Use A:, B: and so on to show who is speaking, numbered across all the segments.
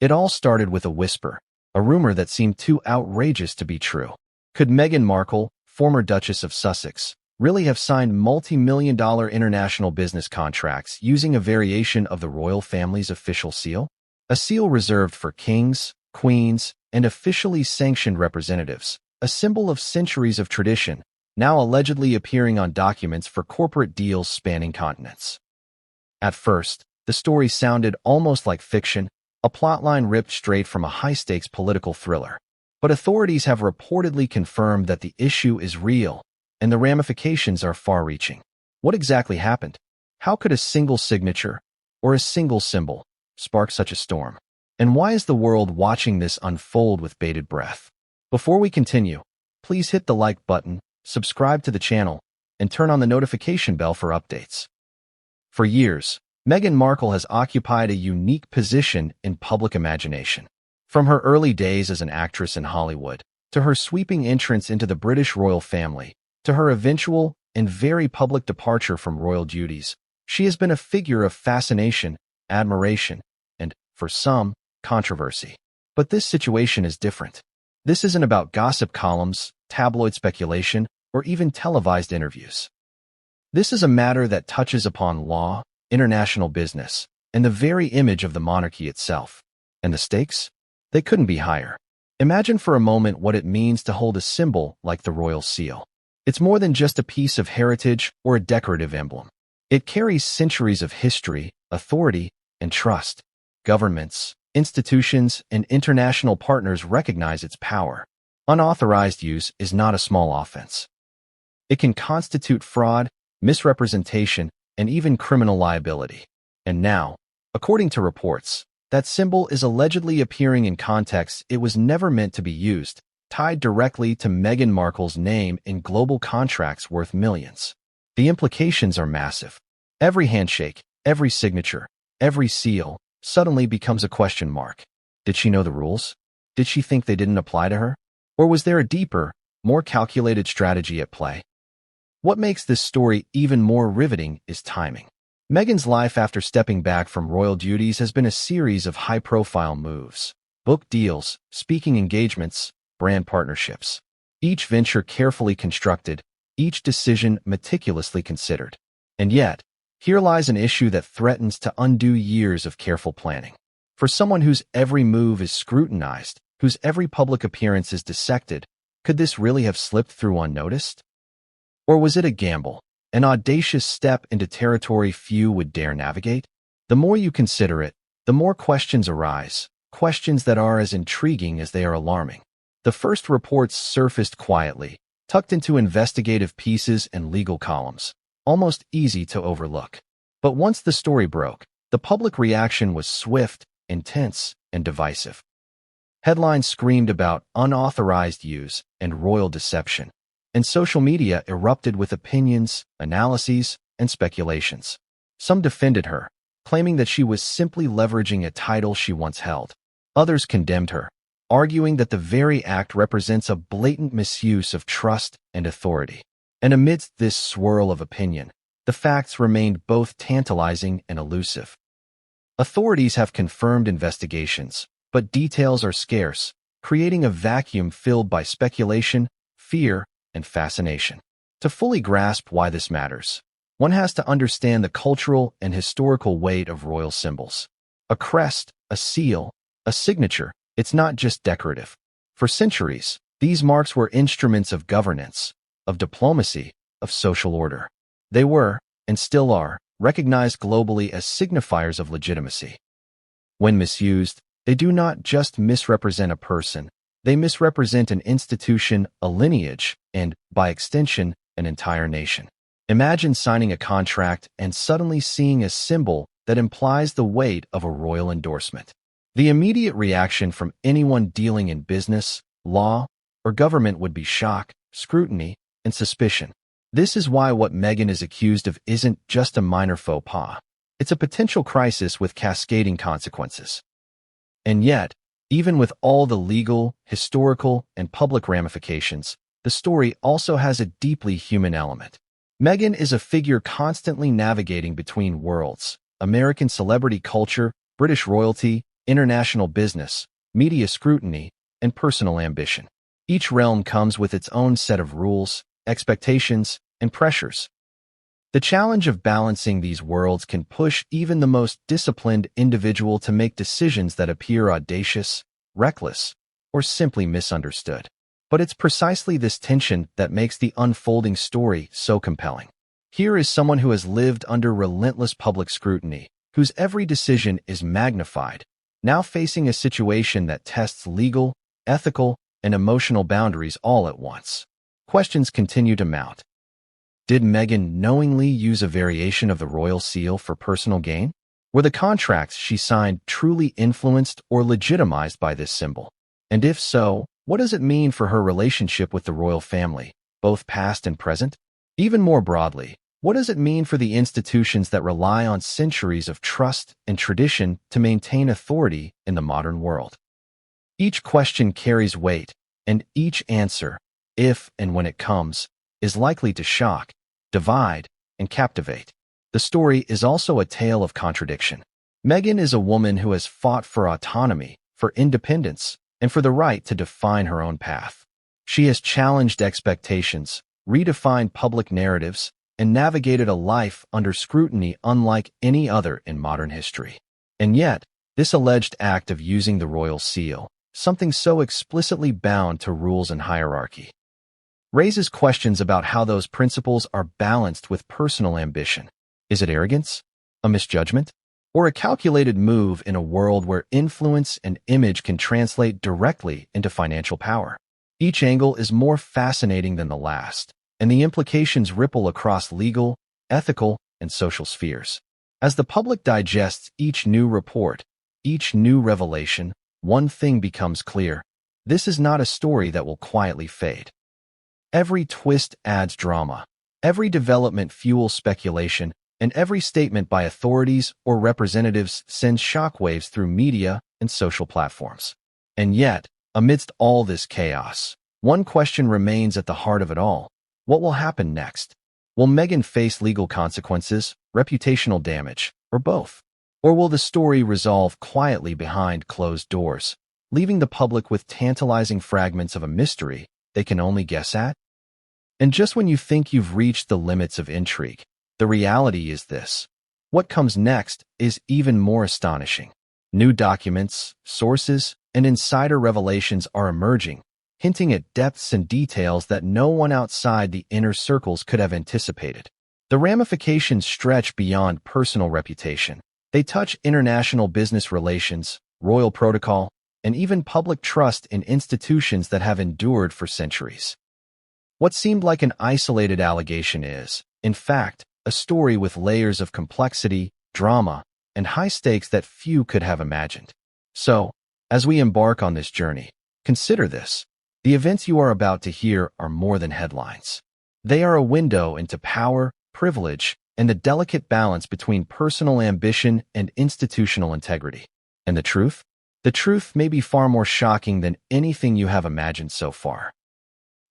A: It all started with a whisper, a rumor that seemed too outrageous to be true. Could Meghan Markle, former Duchess of Sussex, really have signed multi-million-dollar international business contracts using a variation of the royal family's official seal? A seal reserved for kings, queens, and officially sanctioned representatives, a symbol of centuries of tradition, now allegedly appearing on documents for corporate deals spanning continents. At first, the story sounded almost like fiction, a plotline ripped straight from a high-stakes political thriller. But authorities have reportedly confirmed that the issue is real, and the ramifications are far-reaching. What exactly happened? How could a single signature, or a single symbol, spark such a storm? And why is the world watching this unfold with bated breath? Before we continue, please hit the like button, subscribe to the channel, and turn on the notification bell for updates. For years, Meghan Markle has occupied a unique position in public imagination. From her early days as an actress in Hollywood, to her sweeping entrance into the British royal family, to her eventual and very public departure from royal duties, she has been a figure of fascination, admiration, and, for some, controversy. But this situation is different. This isn't about gossip columns, tabloid speculation, or even televised interviews. This is a matter that touches upon law, international business, and the very image of the monarchy itself. And the stakes? They couldn't be higher. Imagine for a moment what it means to hold a symbol like the royal seal. It's more than just a piece of heritage or a decorative emblem. It carries centuries of history, authority, and trust. Governments, institutions, and international partners recognize its power. Unauthorized use is not a small offense. It can constitute fraud, misrepresentation, and even criminal liability. And now, according to reports, that symbol is allegedly appearing in contexts it was never meant to be used, tied directly to Meghan Markle's name in global contracts worth millions. The implications are massive. Every handshake, every signature, every seal suddenly becomes a question mark. Did she know the rules? Did she think they didn't apply to her? Or was there a deeper, more calculated strategy at play? What makes this story even more riveting is timing. Meghan's life after stepping back from royal duties has been a series of high-profile moves. Book deals, speaking engagements, brand partnerships. Each venture carefully constructed, each decision meticulously considered. And yet, here lies an issue that threatens to undo years of careful planning. For someone whose every move is scrutinized, whose every public appearance is dissected, could this really have slipped through unnoticed? Or was it a gamble, an audacious step into territory few would dare navigate? The more you consider it, the more questions arise, questions that are as intriguing as they are alarming. The first reports surfaced quietly, tucked into investigative pieces and legal columns, almost easy to overlook. But once the story broke, the public reaction was swift, intense, and divisive. Headlines screamed about unauthorized use and royal deception, and social media erupted with opinions, analyses, and speculations. Some defended her, claiming that she was simply leveraging a title she once held. Others condemned her, arguing that the very act represents a blatant misuse of trust and authority. And amidst this swirl of opinion, the facts remained both tantalizing and elusive. Authorities have confirmed investigations, but details are scarce, creating a vacuum filled by speculation, fear, and fascination. To fully grasp why this matters, one has to understand the cultural and historical weight of royal symbols. A crest, a seal, a signature, it's not just decorative. For centuries, these marks were instruments of governance, of diplomacy, of social order. They were, and still are, recognized globally as signifiers of legitimacy. When misused, they do not just misrepresent a person, they misrepresent an institution, a lineage, and, by extension, an entire nation. Imagine signing a contract and suddenly seeing a symbol that implies the weight of a royal endorsement. The immediate reaction from anyone dealing in business, law, or government would be shock, scrutiny, and suspicion. This is why what Meghan is accused of isn't just a minor faux pas. It's a potential crisis with cascading consequences. And yet, even with all the legal, historical, and public ramifications, the story also has a deeply human element. Meghan is a figure constantly navigating between worlds: American celebrity culture, British royalty, international business, media scrutiny, and personal ambition. Each realm comes with its own set of rules, expectations, and pressures. The challenge of balancing these worlds can push even the most disciplined individual to make decisions that appear audacious, reckless, or simply misunderstood. But it's precisely this tension that makes the unfolding story so compelling. Here is someone who has lived under relentless public scrutiny, whose every decision is magnified, now facing a situation that tests legal, ethical, and emotional boundaries all at once. Questions continue to mount. Did Meghan knowingly use a variation of the royal seal for personal gain? Were the contracts she signed truly influenced or legitimized by this symbol? And if so, what does it mean for her relationship with the royal family, both past and present? Even more broadly, what does it mean for the institutions that rely on centuries of trust and tradition to maintain authority in the modern world? Each question carries weight, and each answer, if and when it comes, is likely to shock, divide, and captivate. The story is also a tale of contradiction. Meghan is a woman who has fought for autonomy, for independence, and for the right to define her own path. She has challenged expectations, redefined public narratives, and navigated a life under scrutiny unlike any other in modern history. And yet, this alleged act of using the royal seal, something so explicitly bound to rules and hierarchy, raises questions about how those principles are balanced with personal ambition. Is it arrogance, a misjudgment, or a calculated move in a world where influence and image can translate directly into financial power? Each angle is more fascinating than the last, and the implications ripple across legal, ethical, and social spheres. As the public digests each new report, each new revelation, one thing becomes clear: this is not a story that will quietly fade. Every twist adds drama, every development fuels speculation, and every statement by authorities or representatives sends shockwaves through media and social platforms. And yet, amidst all this chaos, one question remains at the heart of it all. What will happen next? Will Meghan face legal consequences, reputational damage, or both? Or will the story resolve quietly behind closed doors, leaving the public with tantalizing fragments of a mystery they can only guess at? And just when you think you've reached the limits of intrigue, the reality is this: what comes next is even more astonishing. New documents, sources, and insider revelations are emerging, hinting at depths and details that no one outside the inner circles could have anticipated. The ramifications stretch beyond personal reputation. They touch international business relations, royal protocol, and even public trust in institutions that have endured for centuries. What seemed like an isolated allegation is, in fact, a story with layers of complexity, drama, and high stakes that few could have imagined. So, as we embark on this journey, consider this: the events you are about to hear are more than headlines. They are a window into power, privilege, and the delicate balance between personal ambition and institutional integrity. And the truth? The truth may be far more shocking than anything you have imagined so far.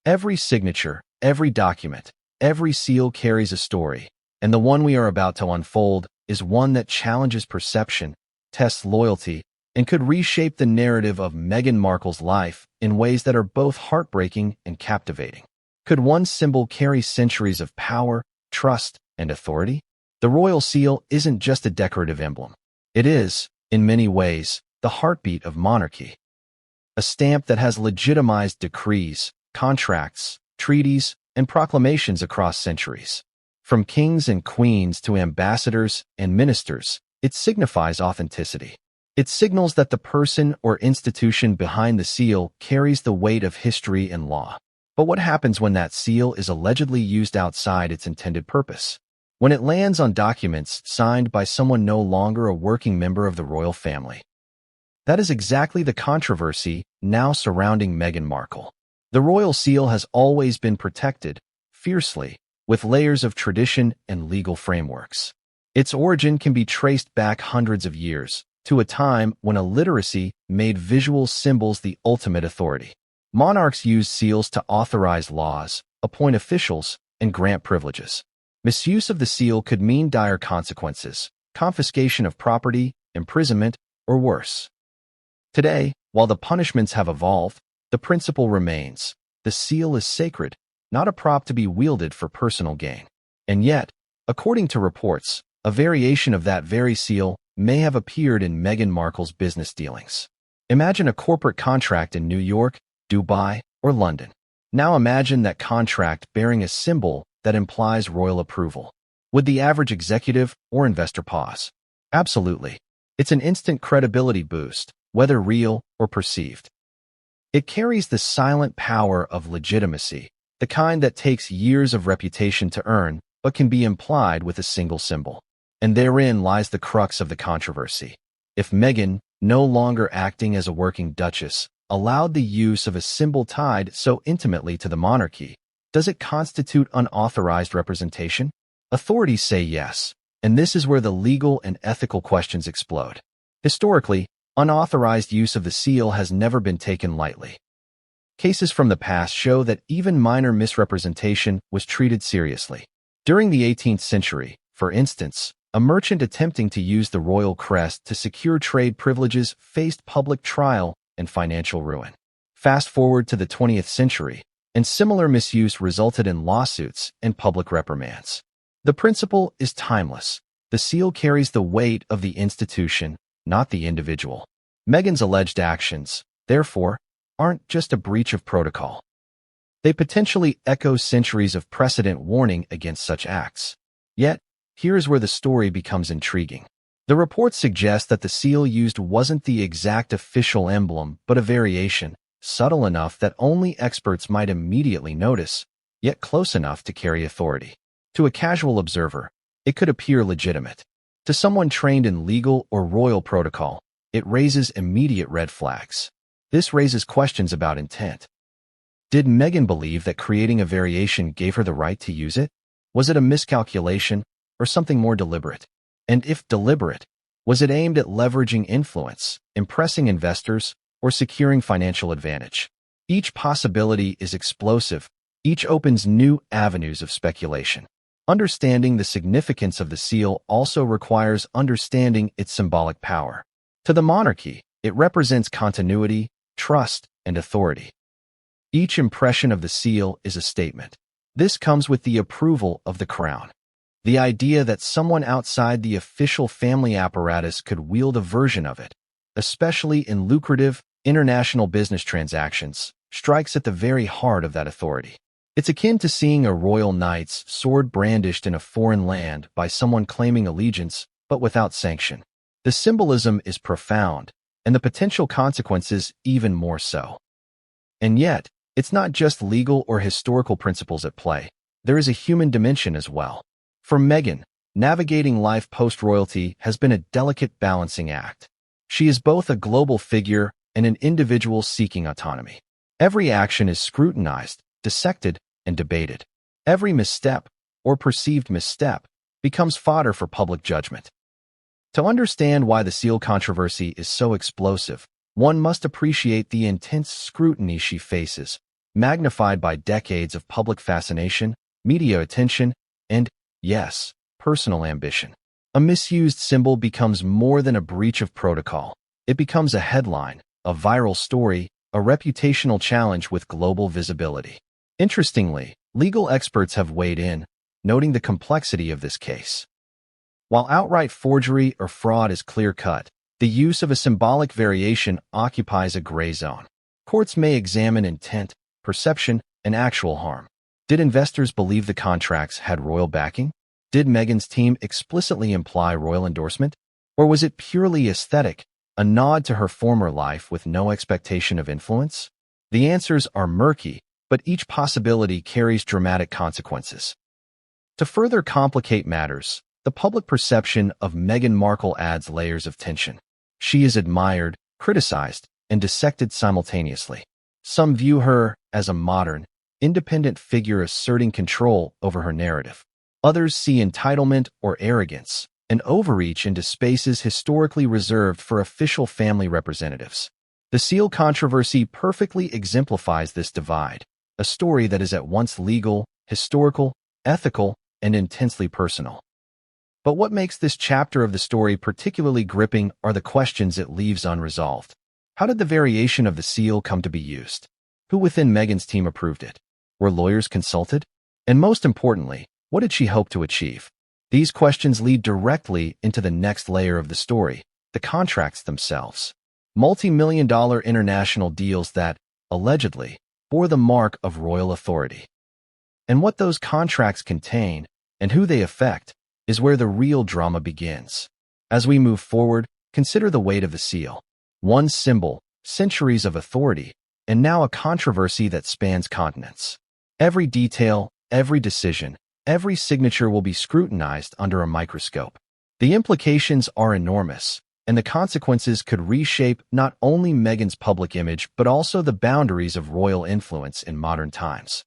A: Every signature, every document, every seal carries a story, and the one we are about to unfold is one that challenges perception, tests loyalty, and could reshape the narrative of Meghan Markle's life in ways that are both heartbreaking and captivating. Could one symbol carry centuries of power, trust, and authority? The royal seal isn't just a decorative emblem. It is, in many ways, the heartbeat of monarchy. A stamp that has legitimized decrees, contracts, treaties, and proclamations across centuries. From kings and queens to ambassadors and ministers, it signifies authenticity. It signals that the person or institution behind the seal carries the weight of history and law. But what happens when that seal is allegedly used outside its intended purpose? When it lands on documents signed by someone no longer a working member of the royal family? That is exactly the controversy now surrounding Meghan Markle. The royal seal has always been protected, fiercely, with layers of tradition and legal frameworks. Its origin can be traced back hundreds of years, to a time when illiteracy made visual symbols the ultimate authority. Monarchs used seals to authorize laws, appoint officials, and grant privileges. Misuse of the seal could mean dire consequences: confiscation of property, imprisonment, or worse. Today, while the punishments have evolved, the principle remains. The seal is sacred, not a prop to be wielded for personal gain. And yet, according to reports, a variation of that very seal may have appeared in Meghan Markle's business dealings. Imagine a corporate contract in New York, Dubai, or London. Now imagine that contract bearing a symbol that implies royal approval. Would the average executive or investor pause? Absolutely. It's an instant credibility boost, whether real or perceived. It carries the silent power of legitimacy, the kind that takes years of reputation to earn, but can be implied with a single symbol. And therein lies the crux of the controversy. If Meghan, no longer acting as a working duchess, allowed the use of a symbol tied so intimately to the monarchy, does it constitute unauthorized representation? Authorities say yes, and this is where the legal and ethical questions explode. Historically, unauthorized use of the seal has never been taken lightly. Cases from the past show that even minor misrepresentation was treated seriously. During the 18th century, for instance, a merchant attempting to use the royal crest to secure trade privileges faced public trial and financial ruin. Fast forward to the 20th century, and similar misuse resulted in lawsuits and public reprimands. The principle is timeless. The seal carries the weight of the institution, not the individual. Meghan's alleged actions, therefore, aren't just a breach of protocol. They potentially echo centuries of precedent warning against such acts. Yet, here's where the story becomes intriguing. The reports suggest that the seal used wasn't the exact official emblem, but a variation, subtle enough that only experts might immediately notice, yet close enough to carry authority. To a casual observer, it could appear legitimate. To someone trained in legal or royal protocol, it raises immediate red flags. This raises questions about intent. Did Meghan believe that creating a variation gave her the right to use it? Was it a miscalculation or something more deliberate? And if deliberate, was it aimed at leveraging influence, impressing investors, or securing financial advantage? Each possibility is explosive. Each opens new avenues of speculation. Understanding the significance of the seal also requires understanding its symbolic power. To the monarchy, it represents continuity, trust, and authority. Each impression of the seal is a statement. This comes with the approval of the crown. The idea that someone outside the official family apparatus could wield a version of it, especially in lucrative, international business transactions, strikes at the very heart of that authority. It's akin to seeing a royal knight's sword brandished in a foreign land by someone claiming allegiance, but without sanction. The symbolism is profound, and the potential consequences even more so. And yet, it's not just legal or historical principles at play. There is a human dimension as well. For Meghan, navigating life post-royalty has been a delicate balancing act. She is both a global figure and an individual seeking autonomy. Every action is scrutinized, dissected, and debated. Every misstep, or perceived misstep, becomes fodder for public judgment. To understand why the seal controversy is so explosive, one must appreciate the intense scrutiny she faces, magnified by decades of public fascination, media attention, and, yes, personal ambition. A misused symbol becomes more than a breach of protocol. It becomes a headline, a viral story, a reputational challenge with global visibility. Interestingly, legal experts have weighed in, noting the complexity of this case. While outright forgery or fraud is clear-cut, the use of a symbolic variation occupies a gray zone. Courts may examine intent, perception, and actual harm. Did investors believe the contracts had royal backing? Did Meghan's team explicitly imply royal endorsement? Or was it purely aesthetic, a nod to her former life with no expectation of influence? The answers are murky, but each possibility carries dramatic consequences. To further complicate matters, the public perception of Meghan Markle adds layers of tension. She is admired, criticized, and dissected simultaneously. Some view her as a modern, independent figure asserting control over her narrative. Others see entitlement or arrogance, an overreach into spaces historically reserved for official family representatives. The seal controversy perfectly exemplifies this divide, a story that is at once legal, historical, ethical, and intensely personal. But what makes this chapter of the story particularly gripping are the questions it leaves unresolved. How did the variation of the seal come to be used? Who within Meghan's team approved it? Were lawyers consulted? And most importantly, what did she hope to achieve? These questions lead directly into the next layer of the story, the contracts themselves. Multi-million-dollar international deals that, allegedly, bore the mark of royal authority. And what those contracts contain, and who they affect, is where the real drama begins. As we move forward, consider the weight of the seal. One symbol, centuries of authority, and now a controversy that spans continents. Every detail, every decision, every signature will be scrutinized under a microscope. The implications are enormous, and the consequences could reshape not only Meghan's public image but also the boundaries of royal influence in modern times.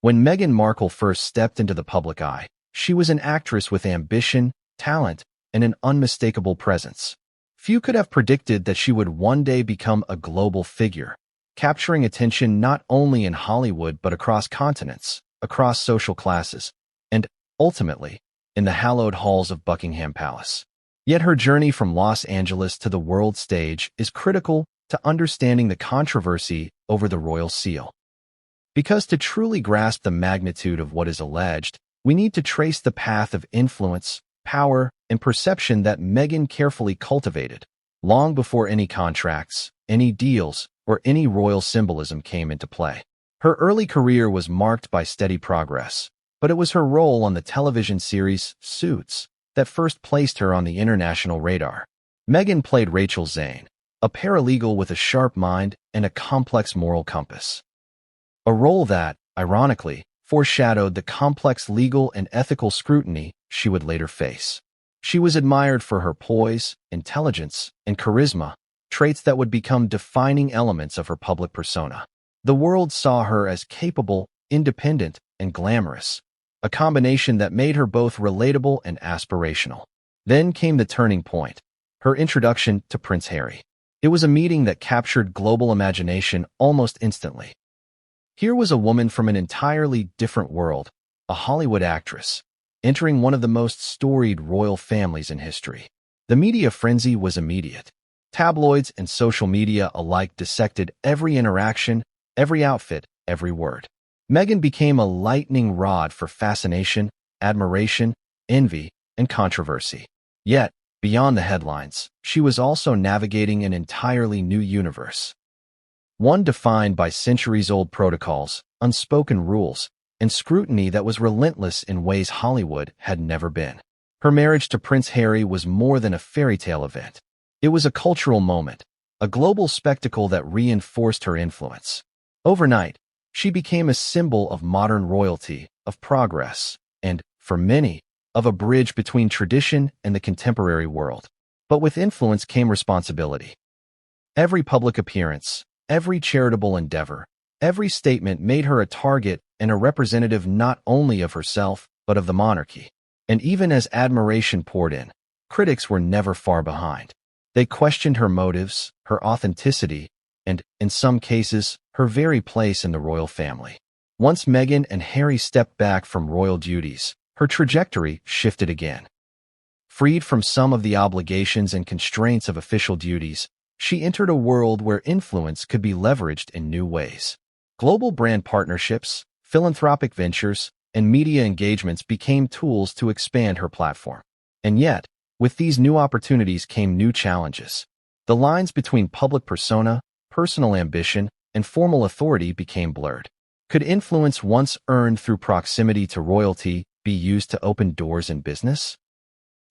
A: When Meghan Markle first stepped into the public eye, she was an actress with ambition, talent, and an unmistakable presence. Few could have predicted that she would one day become a global figure, capturing attention not only in Hollywood but across continents, across social classes, and, ultimately, in the hallowed halls of Buckingham Palace. Yet her journey from Los Angeles to the world stage is critical to understanding the controversy over the royal seal. Because to truly grasp the magnitude of what is alleged, we need to trace the path of influence, power, and perception that Meghan carefully cultivated, long before any contracts, any deals, or any royal symbolism came into play. Her early career was marked by steady progress, but it was her role on the television series Suits that first placed her on the international radar. Meghan played Rachel Zane, a paralegal with a sharp mind and a complex moral compass. A role that, ironically, foreshadowed the complex legal and ethical scrutiny she would later face. She was admired for her poise, intelligence, and charisma, traits that would become defining elements of her public persona. The world saw her as capable, independent, and glamorous, a combination that made her both relatable and aspirational. Then came the turning point, her introduction to Prince Harry. It was a meeting that captured global imagination almost instantly. Here was a woman from an entirely different world, a Hollywood actress, entering one of the most storied royal families in history. The media frenzy was immediate. Tabloids and social media alike dissected every interaction, every outfit, every word. Meghan became a lightning rod for fascination, admiration, envy, and controversy. Yet, beyond the headlines, she was also navigating an entirely new universe. One defined by centuries-old protocols, unspoken rules, and scrutiny that was relentless in ways Hollywood had never been. Her marriage to Prince Harry was more than a fairy tale event. It was a cultural moment, a global spectacle that reinforced her influence. Overnight, she became a symbol of modern royalty, of progress, and, for many, of a bridge between tradition and the contemporary world. But with influence came responsibility. Every public appearance, every charitable endeavor, every statement made her a target and a representative not only of herself, but of the monarchy. And even as admiration poured in, critics were never far behind. They questioned her motives, her authenticity, and, in some cases, her very place in the royal family. Once Meghan and Harry stepped back from royal duties, her trajectory shifted again. Freed from some of the obligations and constraints of official duties, she entered a world where influence could be leveraged in new ways. Global brand partnerships, philanthropic ventures, and media engagements became tools to expand her platform. And yet, with these new opportunities came new challenges. The lines between public persona, personal ambition, and formal authority became blurred. Could influence once earned through proximity to royalty be used to open doors in business?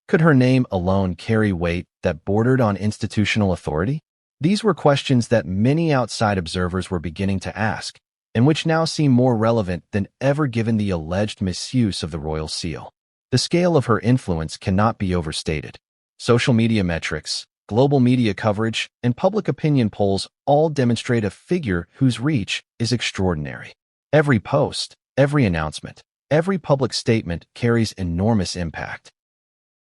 A: Could her name alone carry weight that bordered on institutional authority? These were questions that many outside observers were beginning to ask, and which now seem more relevant than ever given the alleged misuse of the royal seal. The scale of her influence cannot be overstated. Social media metrics, global media coverage, and public opinion polls all demonstrate a figure whose reach is extraordinary. Every post, every announcement, every public statement carries enormous impact.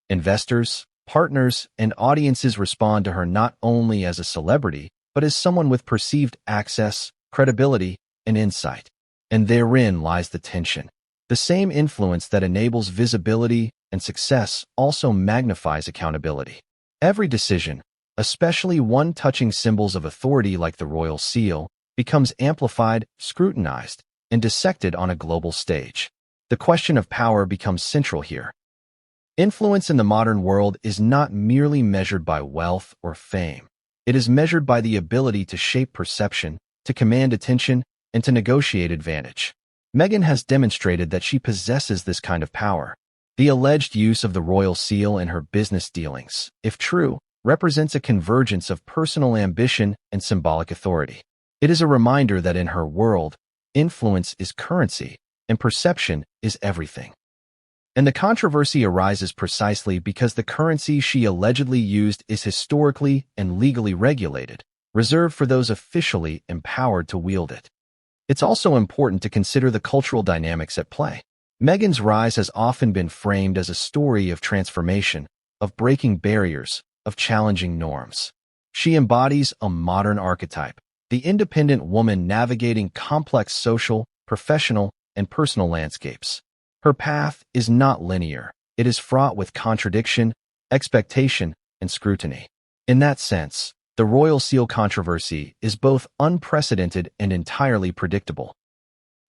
A: Investors, partners, and audiences respond to her not only as a celebrity, but as someone with perceived access, credibility, and insight. And therein lies the tension. The same influence that enables visibility and success also magnifies accountability. Every decision, especially one touching symbols of authority like the royal seal, becomes amplified, scrutinized, and dissected on a global stage. The question of power becomes central here. Influence in the modern world is not merely measured by wealth or fame. It is measured by the ability to shape perception, to command attention, and to negotiate advantage. Meghan has demonstrated that she possesses this kind of power. The alleged use of the royal seal in her business dealings, if true, represents a convergence of personal ambition and symbolic authority. It is a reminder that in her world, influence is currency, and perception is everything. And the controversy arises precisely because the currency she allegedly used is historically and legally regulated, reserved for those officially empowered to wield it. It's also important to consider the cultural dynamics at play. Meghan's rise has often been framed as a story of transformation, of breaking barriers, of challenging norms. She embodies a modern archetype, the independent woman navigating complex social, professional, and personal landscapes. Her path is not linear. It is fraught with contradiction, expectation, and scrutiny. In that sense, the royal seal controversy is both unprecedented and entirely predictable.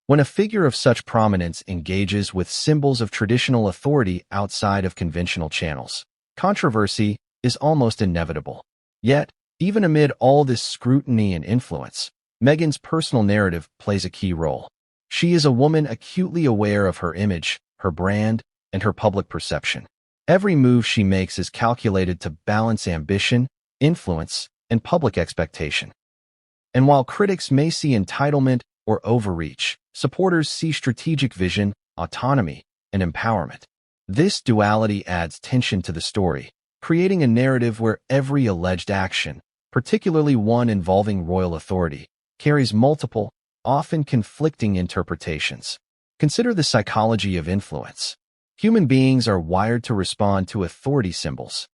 A: When a figure of such prominence engages with symbols of traditional authority outside of conventional channels, controversy is almost inevitable. Yet, even amid all this scrutiny and influence, Meghan's personal narrative plays a key role. She is a woman acutely aware of her image, her brand, and her public perception. Every move she makes is calculated to balance ambition, influence, and public expectation. And while critics may see entitlement or overreach, supporters see strategic vision, autonomy, and empowerment. This duality adds tension to the story, creating a narrative where every alleged action, particularly one involving royal authority, carries multiple, often conflicting interpretations. Consider the psychology of influence. Human beings are wired to respond to authority symbols.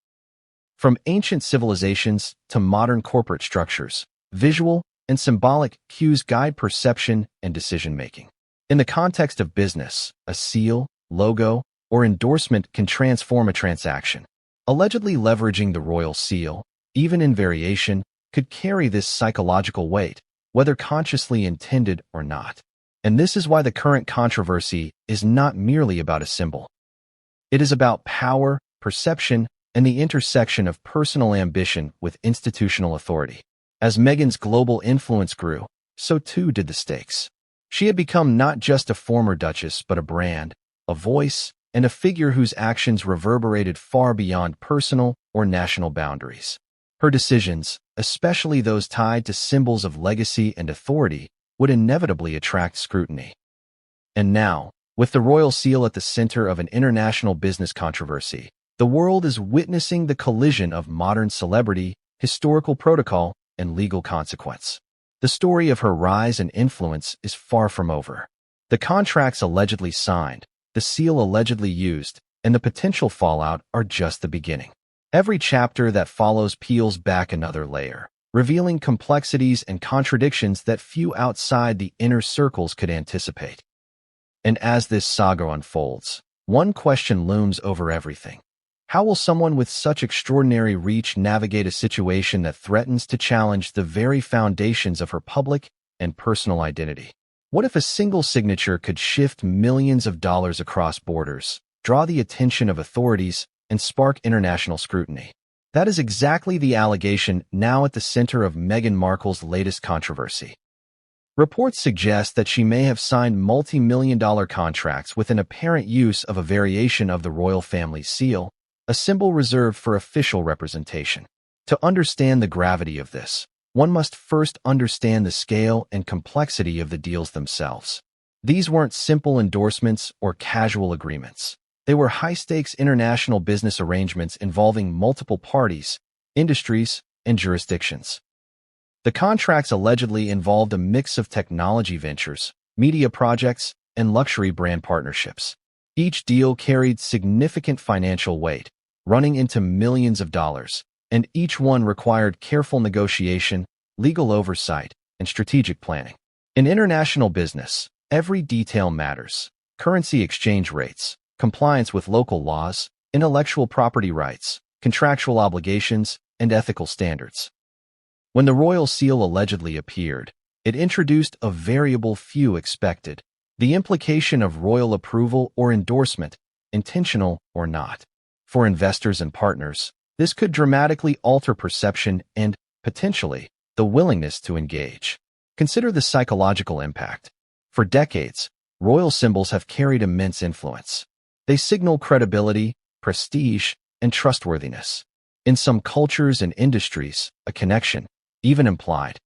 A: From ancient civilizations to modern corporate structures, visual and symbolic cues guide perception and decision-making. In the context of business, a seal, logo, or endorsement can transform a transaction. Allegedly leveraging the royal seal, even in variation, could carry this psychological weight, whether consciously intended or not. And this is why the current controversy is not merely about a symbol. It is about power, perception, and the intersection of personal ambition with institutional authority. As Meghan's global influence grew, so too did the stakes. She had become not just a former duchess, but a brand, a voice, and a figure whose actions reverberated far beyond personal or national boundaries. Her decisions, especially those tied to symbols of legacy and authority, would inevitably attract scrutiny. And now, with the royal seal at the center of an international business controversy, the world is witnessing the collision of modern celebrity, historical protocol, and legal consequence. The story of her rise and influence is far from over. The contracts allegedly signed, the seal allegedly used, and the potential fallout are just the beginning. Every chapter that follows peels back another layer, revealing complexities and contradictions that few outside the inner circles could anticipate. And as this saga unfolds, one question looms over everything. How will someone with such extraordinary reach navigate a situation that threatens to challenge the very foundations of her public and personal identity? What if a single signature could shift millions of dollars across borders, draw the attention of authorities, and spark international scrutiny? That is exactly the allegation now at the center of Meghan Markle's latest controversy. Reports suggest that she may have signed multi-million-dollar contracts with an apparent use of a variation of the royal family's seal, a symbol reserved for official representation. To understand the gravity of this, one must first understand the scale and complexity of the deals themselves. These weren't simple endorsements or casual agreements. They were high-stakes international business arrangements involving multiple parties, industries, and jurisdictions. The contracts allegedly involved a mix of technology ventures, media projects, and luxury brand partnerships. Each deal carried significant financial weight, running into millions of dollars, and each one required careful negotiation, legal oversight, and strategic planning. In international business, every detail matters. Currency exchange rates, compliance with local laws, intellectual property rights, contractual obligations, and ethical standards. When the royal seal allegedly appeared, it introduced a variable few expected: the implication of royal approval or endorsement, intentional or not. For investors and partners, this could dramatically alter perception and, potentially, the willingness to engage. Consider the psychological impact. For decades, royal symbols have carried immense influence. They signal credibility, prestige, and trustworthiness. In some cultures and industries, a connection, even implied,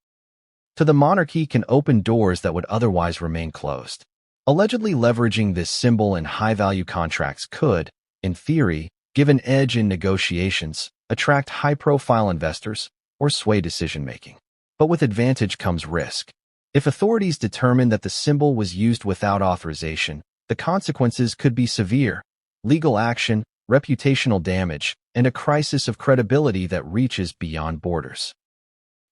A: to the monarchy can open doors that would otherwise remain closed. Allegedly leveraging this symbol in high-value contracts could, in theory, give an edge in negotiations, attract high-profile investors, or sway decision-making. But with advantage comes risk. If authorities determine that the symbol was used without authorization, the consequences could be severe: legal action, reputational damage, and a crisis of credibility that reaches beyond borders.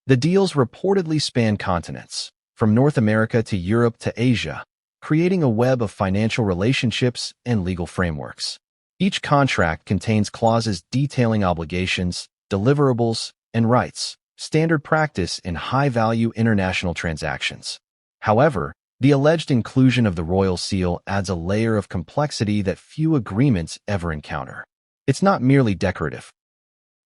A: The deals reportedly span continents, from North America to Europe to Asia, creating a web of financial relationships and legal frameworks. Each contract contains clauses detailing obligations, deliverables, and rights, standard practice in high-value international transactions. However, the alleged inclusion of the royal seal adds a layer of complexity that few agreements ever encounter. It's not merely decorative.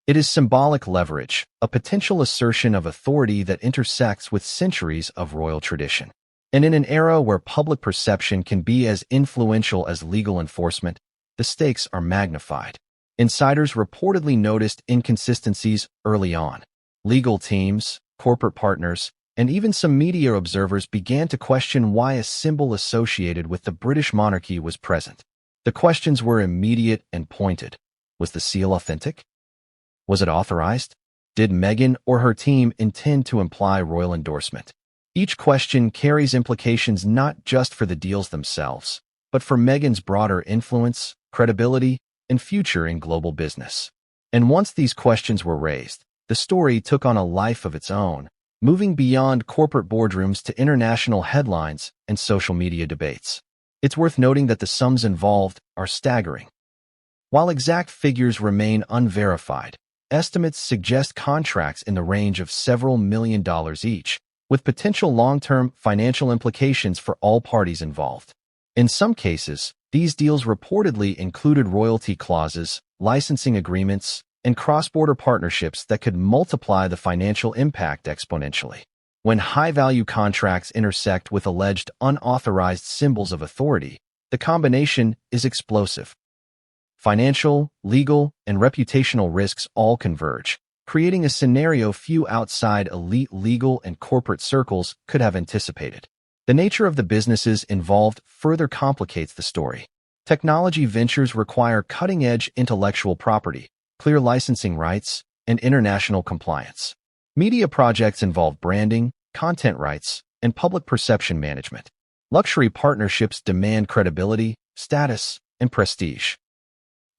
A: It is symbolic leverage, a potential assertion of authority that intersects with centuries of royal tradition. And in an era where public perception can be as influential as legal enforcement, the stakes are magnified. Insiders reportedly noticed inconsistencies early on. Legal teams, corporate partners, and even some media observers began to question why a symbol associated with the British monarchy was present. The questions were immediate and pointed. Was the seal authentic? Was it authorized? Did Meghan or her team intend to imply royal endorsement? Each question carries implications not just for the deals themselves, but for Meghan's broader influence, credibility, and future in global business. And once these questions were raised, the story took on a life of its own, moving beyond corporate boardrooms to international headlines and social media debates. It's worth noting that the sums involved are staggering. While exact figures remain unverified, estimates suggest contracts in the range of several $million each, with potential long-term financial implications for all parties involved. In some cases, these deals reportedly included royalty clauses, licensing agreements, and cross-border partnerships that could multiply the financial impact exponentially. When high-value contracts intersect with alleged unauthorized symbols of authority, the combination is explosive. Financial, legal, and reputational risks all converge, creating a scenario few outside elite legal and corporate circles could have anticipated. The nature of the businesses involved further complicates the story. Technology ventures require cutting-edge intellectual property, clear licensing rights, and international compliance. Media projects involve branding, content rights, and public perception management. Luxury partnerships demand credibility, status, and prestige.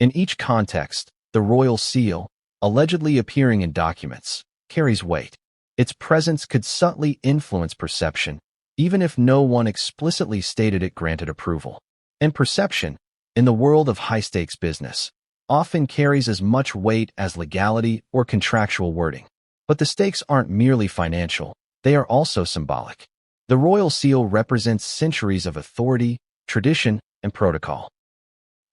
A: In each context, the royal seal, allegedly appearing in documents, carries weight. Its presence could subtly influence perception, even if no one explicitly stated it granted approval. And perception, in the world of high-stakes business, often carries as much weight as legality or contractual wording. But the stakes aren't merely financial, they are also symbolic. The royal seal represents centuries of authority, tradition, and protocol.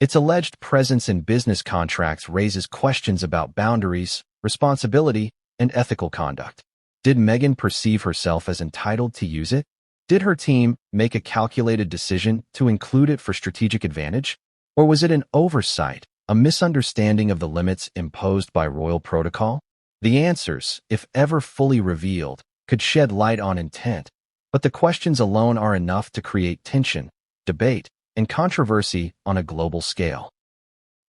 A: Its alleged presence in business contracts raises questions about boundaries, responsibility, and ethical conduct. Did Meghan perceive herself as entitled to use it? Did her team make a calculated decision to include it for strategic advantage? Or was it an oversight, a misunderstanding of the limits imposed by royal protocol? The answers, if ever fully revealed, could shed light on intent, but the questions alone are enough to create tension, debate, and controversy on a global scale.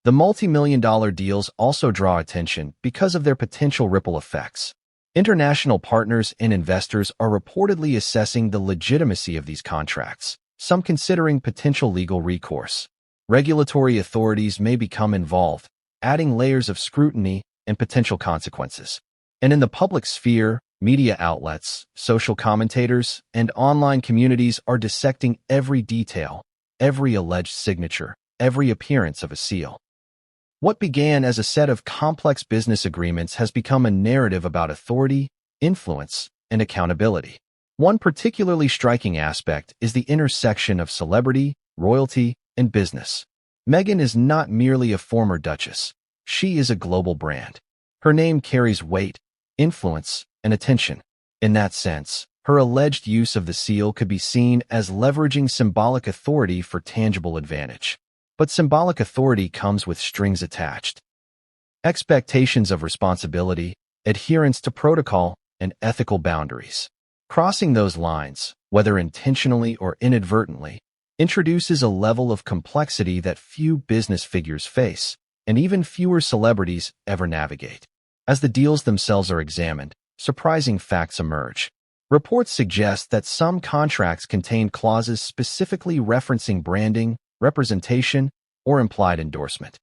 A: The multi-million-dollar deals also draw attention because of their potential ripple effects. International partners and investors are reportedly assessing the legitimacy of these contracts, some considering potential legal recourse. Regulatory authorities may become involved, adding layers of scrutiny and potential consequences. And in the public sphere, media outlets, social commentators, and online communities are dissecting every detail, every alleged signature, every appearance of a seal. What began as a set of complex business agreements has become a narrative about authority, influence, and accountability. One particularly striking aspect is the intersection of celebrity, royalty, and business. Meghan is not merely a former duchess. She is a global brand. Her name carries weight, influence, and attention. In that sense, her alleged use of the seal could be seen as leveraging symbolic authority for tangible advantage. But symbolic authority comes with strings attached. Expectations of responsibility, adherence to protocol, and ethical boundaries. Crossing those lines, whether intentionally or inadvertently, introduces a level of complexity that few business figures face, and even fewer celebrities ever navigate. As the deals themselves are examined, surprising facts emerge. Reports suggest that some contracts contain clauses specifically referencing branding, representation, or implied endorsement.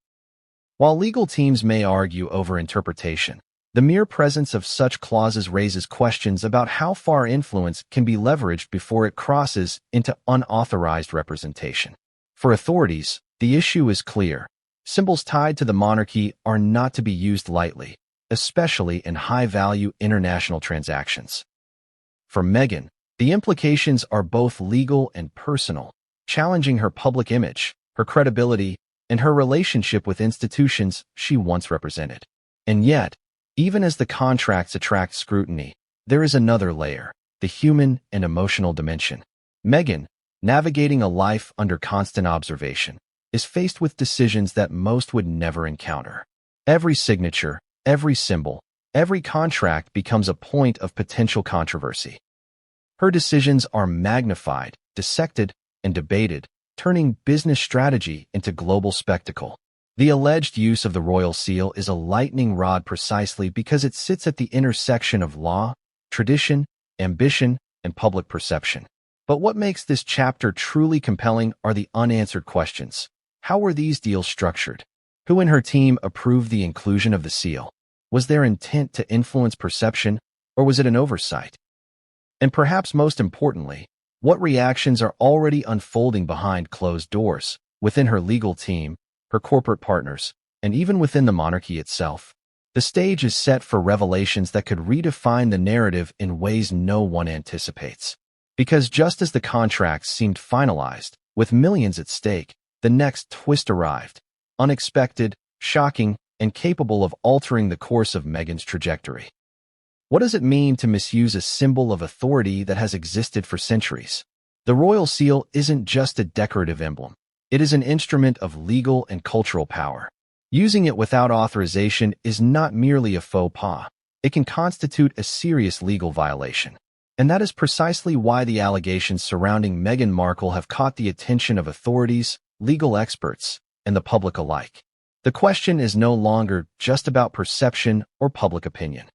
A: While legal teams may argue over interpretation, the mere presence of such clauses raises questions about how far influence can be leveraged before it crosses into unauthorized representation. For authorities, the issue is clear. Symbols tied to the monarchy are not to be used lightly, especially in high-value international transactions. For Meghan, the implications are both legal and personal, challenging her public image, her credibility, and her relationship with institutions she once represented. And yet, even as the contracts attract scrutiny, there is another layer, the human and emotional dimension. Meghan, navigating a life under constant observation, is faced with decisions that most would never encounter. Every signature, every symbol, every contract becomes a point of potential controversy. Her decisions are magnified, dissected, and debated, turning business strategy into global spectacle. The alleged use of the royal seal is a lightning rod precisely because it sits at the intersection of law, tradition, ambition, and public perception. But what makes this chapter truly compelling are the unanswered questions. How were these deals structured? Who in her team approved the inclusion of the seal? Was there intent to influence perception, or was it an oversight? And perhaps most importantly, what reactions are already unfolding behind closed doors, within her legal team, her corporate partners, and even within the monarchy itself? The stage is set for revelations that could redefine the narrative in ways no one anticipates. Because just as the contracts seemed finalized, with millions at stake, the next twist arrived. Unexpected, shocking, and capable of altering the course of Meghan's trajectory. What does it mean to misuse a symbol of authority that has existed for centuries? The royal seal isn't just a decorative emblem. It is an instrument of legal and cultural power. Using it without authorization is not merely a faux pas. It can constitute a serious legal violation. And that is precisely why the allegations surrounding Meghan Markle have caught the attention of authorities, legal experts, and the public alike. The question is no longer just about perception or public opinion.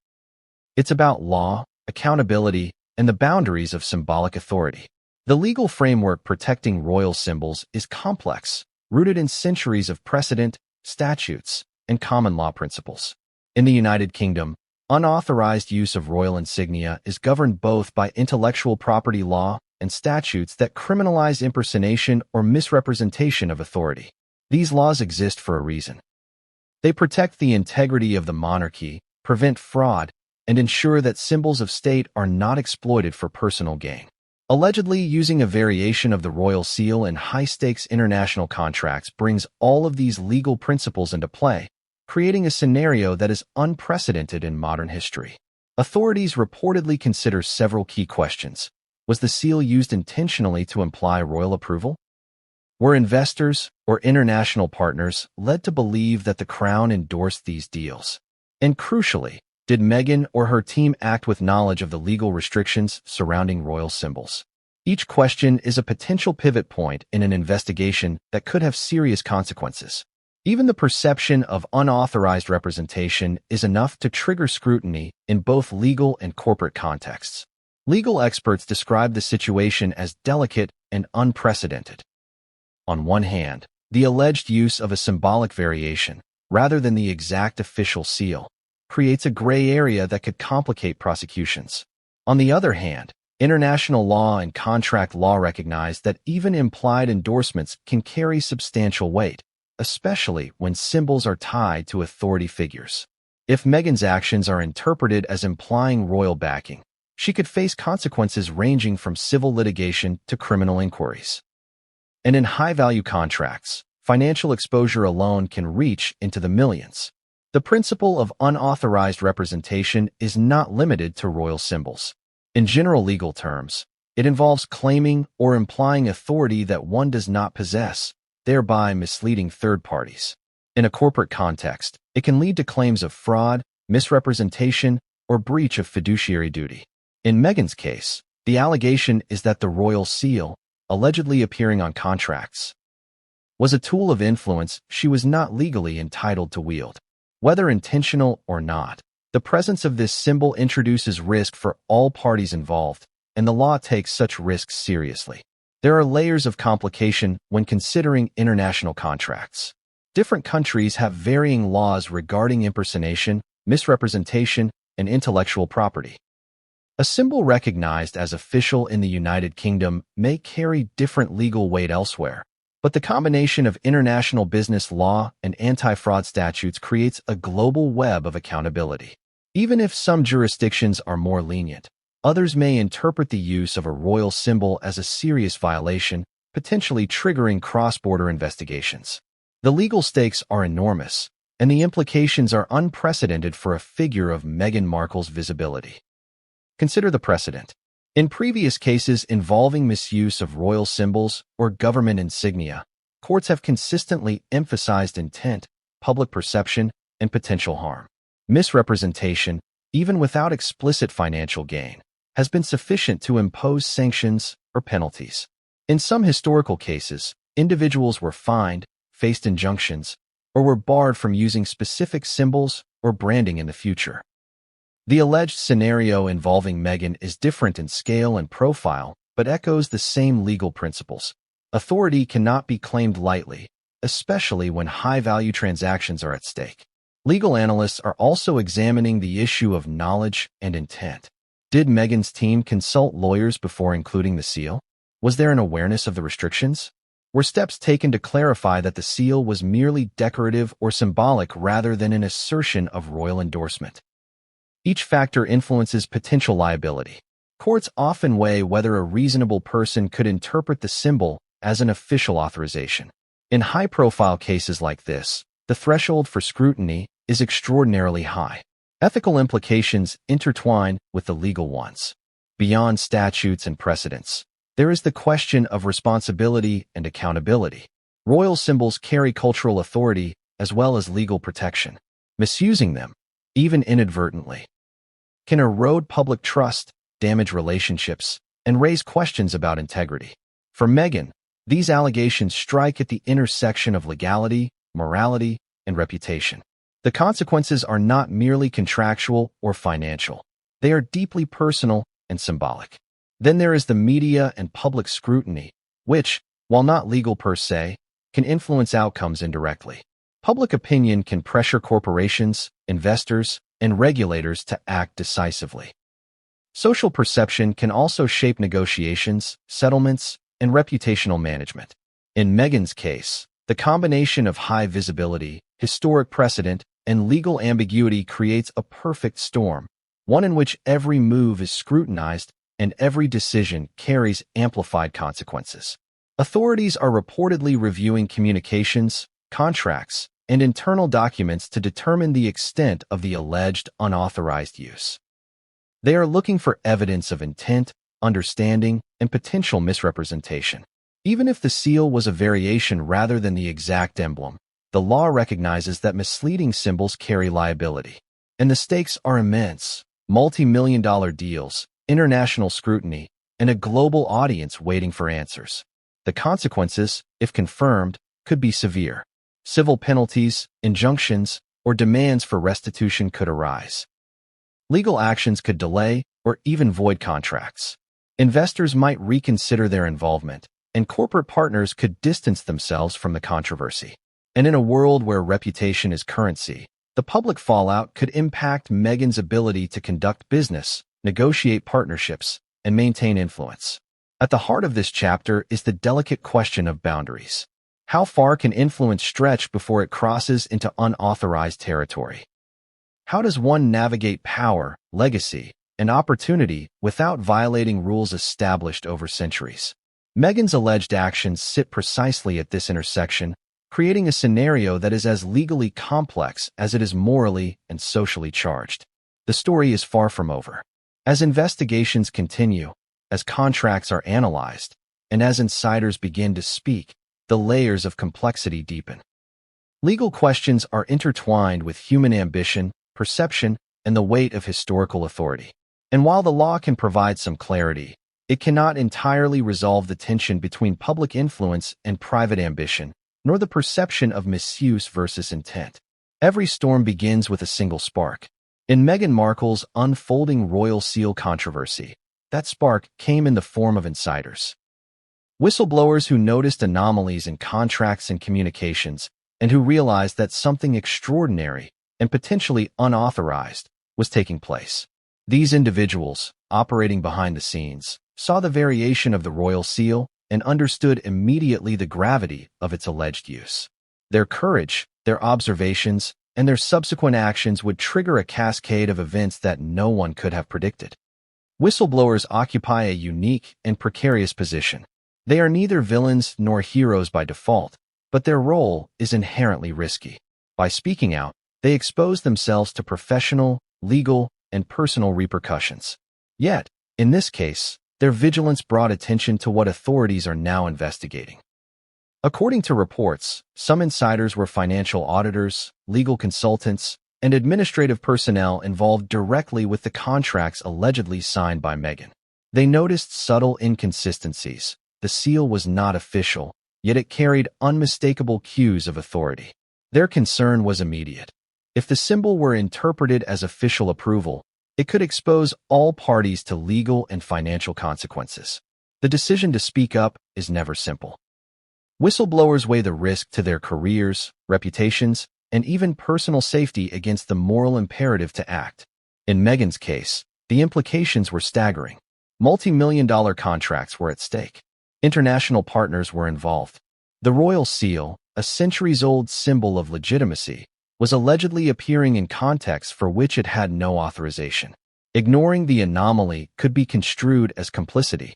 A: It's about law, accountability, and the boundaries of symbolic authority. The legal framework protecting royal symbols is complex, rooted in centuries of precedent, statutes, and common law principles. In the United Kingdom, unauthorized use of royal insignia is governed both by intellectual property law and statutes that criminalize impersonation or misrepresentation of authority. These laws exist for a reason. They protect the integrity of the monarchy, prevent fraud, and ensure that symbols of state are not exploited for personal gain. Allegedly using a variation of the royal seal in high-stakes international contracts brings all of these legal principles into play, creating a scenario that is unprecedented in modern history. Authorities reportedly consider several key questions. Was the seal used intentionally to imply royal approval? Were investors or international partners led to believe that the crown endorsed these deals? And crucially, did Meghan or her team act with knowledge of the legal restrictions surrounding royal symbols? Each question is a potential pivot point in an investigation that could have serious consequences. Even the perception of unauthorized representation is enough to trigger scrutiny in both legal and corporate contexts. Legal experts describe the situation as delicate and unprecedented. On one hand, the alleged use of a symbolic variation, rather than the exact official seal, creates a gray area that could complicate prosecutions. On the other hand, international law and contract law recognize that even implied endorsements can carry substantial weight, especially when symbols are tied to authority figures. If Meghan's actions are interpreted as implying royal backing, she could face consequences ranging from civil litigation to criminal inquiries. And in high-value contracts, financial exposure alone can reach into the millions. The principle of unauthorized representation is not limited to royal symbols. In general legal terms, it involves claiming or implying authority that one does not possess, thereby misleading third parties. In a corporate context, it can lead to claims of fraud, misrepresentation, or breach of fiduciary duty. In Meghan's case, the allegation is that the royal seal, allegedly appearing on contracts, was a tool of influence she was not legally entitled to wield. Whether intentional or not, the presence of this symbol introduces risk for all parties involved, and the law takes such risks seriously. There are layers of complication when considering international contracts. Different countries have varying laws regarding impersonation, misrepresentation, and intellectual property. A symbol recognized as official in the United Kingdom may carry different legal weight elsewhere, but the combination of international business law and anti-fraud statutes creates a global web of accountability. Even if some jurisdictions are more lenient, others may interpret the use of a royal symbol as a serious violation, potentially triggering cross-border investigations. The legal stakes are enormous, and the implications are unprecedented for a figure of Meghan Markle's visibility. Consider the precedent. In previous cases involving misuse of royal symbols or government insignia, courts have consistently emphasized intent, public perception, and potential harm. Misrepresentation, even without explicit financial gain, has been sufficient to impose sanctions or penalties. In some historical cases, individuals were fined, faced injunctions, or were barred from using specific symbols or branding in the future. The alleged scenario involving Meghan is different in scale and profile, but echoes the same legal principles. Authority cannot be claimed lightly, especially when high-value transactions are at stake. Legal analysts are also examining the issue of knowledge and intent. Did Meghan's team consult lawyers before including the seal? Was there an awareness of the restrictions? Were steps taken to clarify that the seal was merely decorative or symbolic rather than an assertion of royal endorsement? Each factor influences potential liability. Courts often weigh whether a reasonable person could interpret the symbol as an official authorization. In high-profile cases like this, the threshold for scrutiny is extraordinarily high. Ethical implications intertwine with the legal ones. Beyond statutes and precedents, there is the question of responsibility and accountability. Royal symbols carry cultural authority as well as legal protection. Misusing them, even inadvertently, can erode public trust, damage relationships, and raise questions about integrity. For Meghan, these allegations strike at the intersection of legality, morality, and reputation. The consequences are not merely contractual or financial. They are deeply personal and symbolic. Then there is the media and public scrutiny, which, while not legal per se, can influence outcomes indirectly. Public opinion can pressure corporations, investors, and regulators to act decisively. Social perception can also shape negotiations, settlements, and reputational management. In Meghan's case, the combination of high visibility, historic precedent, and legal ambiguity creates a perfect storm, one in which every move is scrutinized and every decision carries amplified consequences. Authorities are reportedly reviewing communications, contracts, and internal documents to determine the extent of the alleged unauthorized use. They are looking for evidence of intent, understanding, and potential misrepresentation. Even if the seal was a variation rather than the exact emblem, the law recognizes that misleading symbols carry liability. And the stakes are immense: multi-million-dollar deals, international scrutiny, and a global audience waiting for answers. The consequences, if confirmed, could be severe. Civil penalties, injunctions, or demands for restitution could arise. Legal actions could delay or even void contracts. Investors might reconsider their involvement, and corporate partners could distance themselves from the controversy. And in a world where reputation is currency, the public fallout could impact Meghan's ability to conduct business, negotiate partnerships, and maintain influence. At the heart of this chapter is the delicate question of boundaries. How far can influence stretch before it crosses into unauthorized territory? How does one navigate power, legacy, and opportunity without violating rules established over centuries? Meghan's alleged actions sit precisely at this intersection, creating a scenario that is as legally complex as it is morally and socially charged. The story is far from over. As investigations continue, as contracts are analyzed, and as insiders begin to speak, the layers of complexity deepen. Legal questions are intertwined with human ambition, perception, and the weight of historical authority. And while the law can provide some clarity, it cannot entirely resolve the tension between public influence and private ambition, nor the perception of misuse versus intent. Every storm begins with a single spark. In Meghan Markle's unfolding royal seal controversy, that spark came in the form of insiders. Whistleblowers who noticed anomalies in contracts and communications, and who realized that something extraordinary and potentially unauthorized was taking place. These individuals, operating behind the scenes, saw the variation of the royal seal and understood immediately the gravity of its alleged use. Their courage, their observations, and their subsequent actions would trigger a cascade of events that no one could have predicted. Whistleblowers occupy a unique and precarious position. They are neither villains nor heroes by default, but their role is inherently risky. By speaking out, they expose themselves to professional, legal, and personal repercussions. Yet, in this case, their vigilance brought attention to what authorities are now investigating. According to reports, some insiders were financial auditors, legal consultants, and administrative personnel involved directly with the contracts allegedly signed by Meghan. They noticed subtle inconsistencies. The seal was not official, yet it carried unmistakable cues of authority. Their concern was immediate. If the symbol were interpreted as official approval, it could expose all parties to legal and financial consequences. The decision to speak up is never simple. Whistleblowers weigh the risk to their careers, reputations, and even personal safety against the moral imperative to act. In Meghan's case, the implications were staggering. Multi-million-dollar contracts were at stake. International partners were involved. The royal seal, a centuries-old symbol of legitimacy, was allegedly appearing in contexts for which it had no authorization. Ignoring the anomaly could be construed as complicity.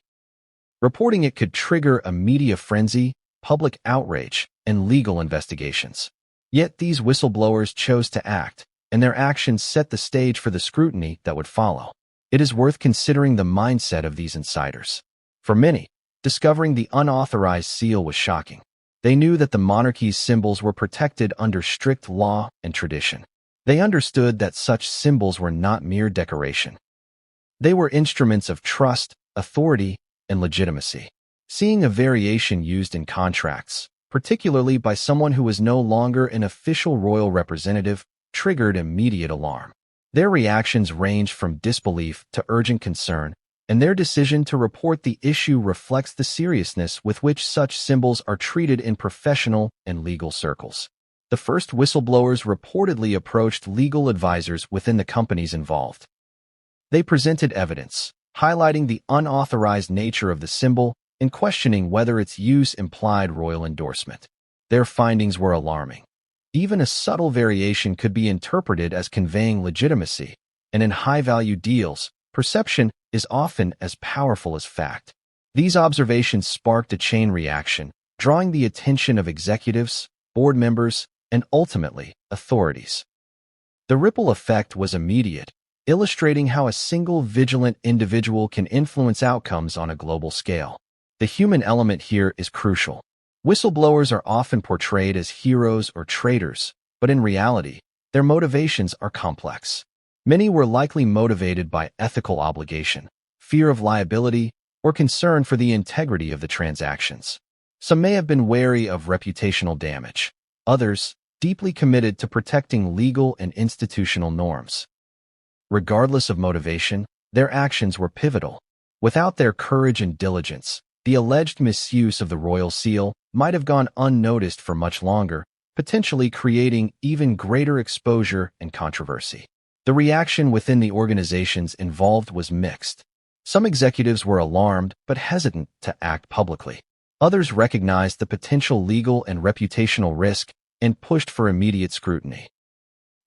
A: Reporting it could trigger a media frenzy, public outrage, and legal investigations. Yet these whistleblowers chose to act, and their actions set the stage for the scrutiny that would follow. It is worth considering the mindset of these insiders. For many, discovering the unauthorized seal was shocking. They knew that the monarchy's symbols were protected under strict law and tradition. They understood that such symbols were not mere decoration. They were instruments of trust, authority, and legitimacy. Seeing a variation used in contracts, particularly by someone who was no longer an official royal representative, triggered immediate alarm. Their reactions ranged from disbelief to urgent concern, and their decision to report the issue reflects the seriousness with which such symbols are treated in professional and legal circles. The first whistleblowers reportedly approached legal advisors within the companies involved. They presented evidence, highlighting the unauthorized nature of the symbol and questioning whether its use implied royal endorsement. Their findings were alarming. Even a subtle variation could be interpreted as conveying legitimacy, and in high-value deals, perception is often as powerful as fact. These observations sparked a chain reaction, drawing the attention of executives, board members, and ultimately, authorities. The ripple effect was immediate, illustrating how a single vigilant individual can influence outcomes on a global scale. The human element here is crucial. Whistleblowers are often portrayed as heroes or traitors, but in reality, their motivations are complex. Many were likely motivated by ethical obligation, fear of liability, or concern for the integrity of the transactions. Some may have been wary of reputational damage. Others, deeply committed to protecting legal and institutional norms. Regardless of motivation, their actions were pivotal. Without their courage and diligence, the alleged misuse of the royal seal might have gone unnoticed for much longer, potentially creating even greater exposure and controversy. The reaction within the organizations involved was mixed. Some executives were alarmed but hesitant to act publicly. Others recognized the potential legal and reputational risk and pushed for immediate scrutiny.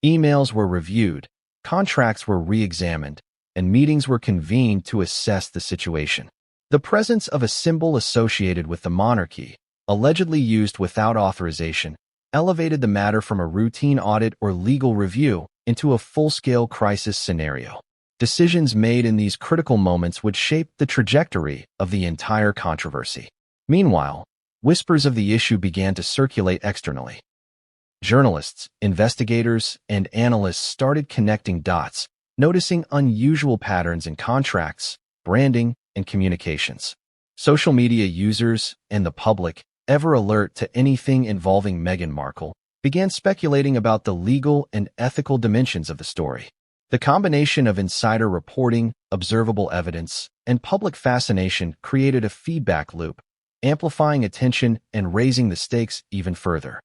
A: Emails were reviewed, contracts were re-examined, and meetings were convened to assess the situation. The presence of a symbol associated with the monarchy, allegedly used without authorization, elevated the matter from a routine audit or legal review into a full-scale crisis scenario. Decisions made in these critical moments would shape the trajectory of the entire controversy. Meanwhile, whispers of the issue began to circulate externally. Journalists, investigators, and analysts started connecting dots, noticing unusual patterns in contracts, branding, and communications. Social media users and the public, ever alert to anything involving Meghan Markle, began speculating about the legal and ethical dimensions of the story. The combination of insider reporting, observable evidence, and public fascination created a feedback loop, amplifying attention and raising the stakes even further.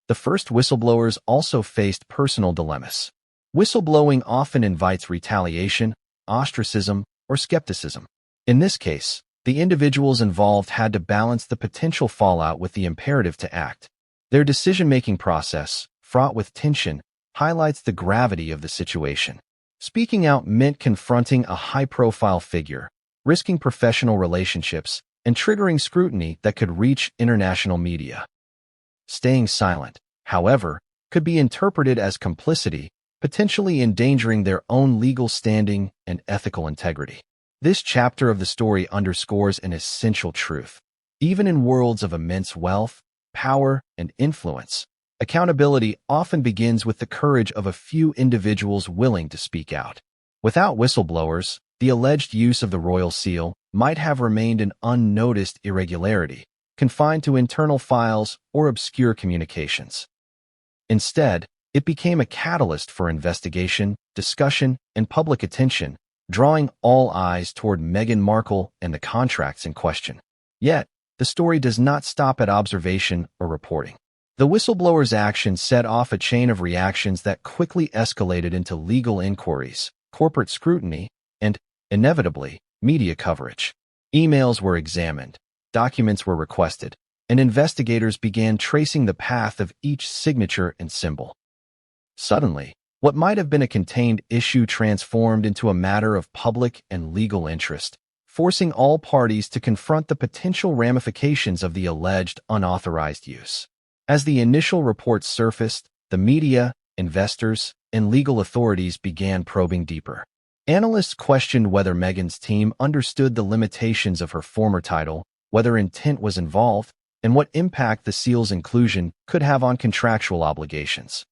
A: The first whistleblowers also faced personal dilemmas. Whistleblowing often invites retaliation, ostracism, or skepticism. In this case, the individuals involved had to balance the potential fallout with the imperative to act. Their decision-making process, fraught with tension, highlights the gravity of the situation. Speaking out meant confronting a high-profile figure, risking professional relationships, and triggering scrutiny that could reach international media. Staying silent, however, could be interpreted as complicity, potentially endangering their own legal standing and ethical integrity. This chapter of the story underscores an essential truth. Even in worlds of immense wealth, power, and influence, accountability often begins with the courage of a few individuals willing to speak out. Without whistleblowers, the alleged use of the royal seal might have remained an unnoticed irregularity, confined to internal files or obscure communications. Instead, it became a catalyst for investigation, discussion, and public attention, drawing all eyes toward Meghan Markle and the contracts in question. Yet, the story does not stop at observation or reporting. The whistleblower's actions set off a chain of reactions that quickly escalated into legal inquiries, corporate scrutiny, and, inevitably, media coverage. Emails were examined, documents were requested, and investigators began tracing the path of each signature and symbol. Suddenly, what might have been a contained issue transformed into a matter of public and legal interest, forcing all parties to confront the potential ramifications of the alleged unauthorized use. As the initial reports surfaced, the media, investors, and legal authorities began probing deeper. Analysts questioned whether Meghan's team understood the limitations of her former title, whether intent was involved, and what impact the seal's inclusion could have on contractual obligations.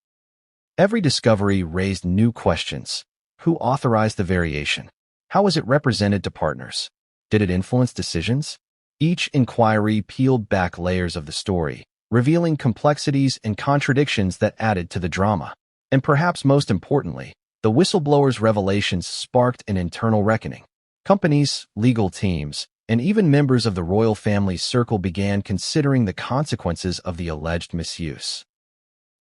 A: Every discovery raised new questions. Who authorized the variation? How was it represented to partners? Did it influence decisions? Each inquiry peeled back layers of the story, revealing complexities and contradictions that added to the drama. And perhaps most importantly, the whistleblower's revelations sparked an internal reckoning. Companies, legal teams, and even members of the royal family's circle began considering the consequences of the alleged misuse.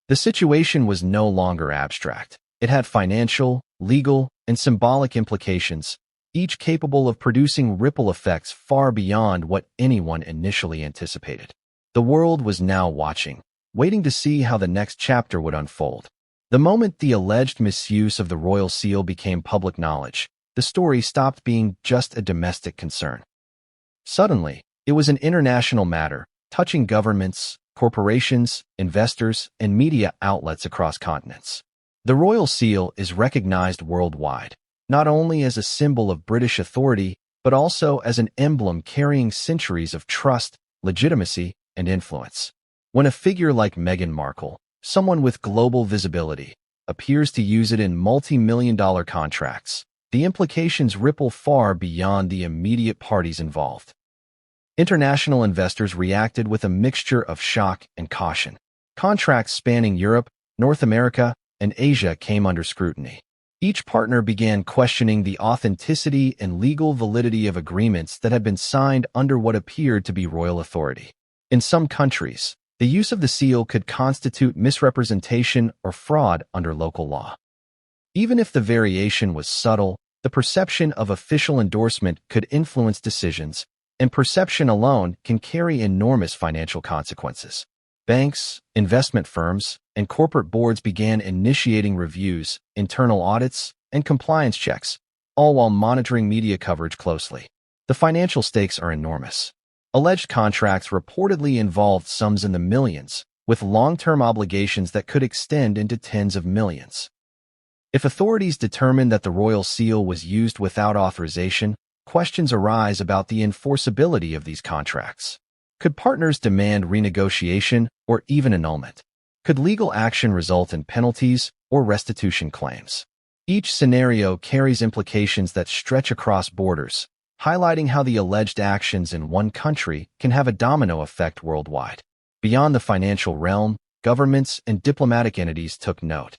A: The situation was no longer abstract. It had financial, legal, and symbolic implications, each capable of producing ripple effects far beyond what anyone initially anticipated. The world was now watching, waiting to see how the next chapter would unfold. The moment the alleged misuse of the royal seal became public knowledge, the story stopped being just a domestic concern. Suddenly, it was an international matter, touching governments, corporations, investors, and media outlets across continents. The royal seal is recognized worldwide, not only as a symbol of British authority, but also as an emblem carrying centuries of trust, legitimacy, and influence. When a figure like Meghan Markle, someone with global visibility, appears to use it in multi-million-dollar contracts, the implications ripple far beyond the immediate parties involved. International investors reacted with a mixture of shock and caution. Contracts spanning Europe, North America, and Asia came under scrutiny. Each partner began questioning the authenticity and legal validity of agreements that had been signed under what appeared to be royal authority. In some countries, the use of the seal could constitute misrepresentation or fraud under local law. Even if the variation was subtle, the perception of official endorsement could influence decisions, and perception alone can carry enormous financial consequences. Banks, investment firms, and corporate boards began initiating reviews, internal audits, and compliance checks, all while monitoring media coverage closely. The financial stakes are enormous. Alleged contracts reportedly involved sums in the millions, with long-term obligations that could extend into tens of millions. If authorities determine that the royal seal was used without authorization, questions arise about the enforceability of these contracts. Could partners demand renegotiation or even annulment? Could legal action result in penalties or restitution claims? Each scenario carries implications that stretch across borders, highlighting how the alleged actions in one country can have a domino effect worldwide. Beyond the financial realm, governments and diplomatic entities took note.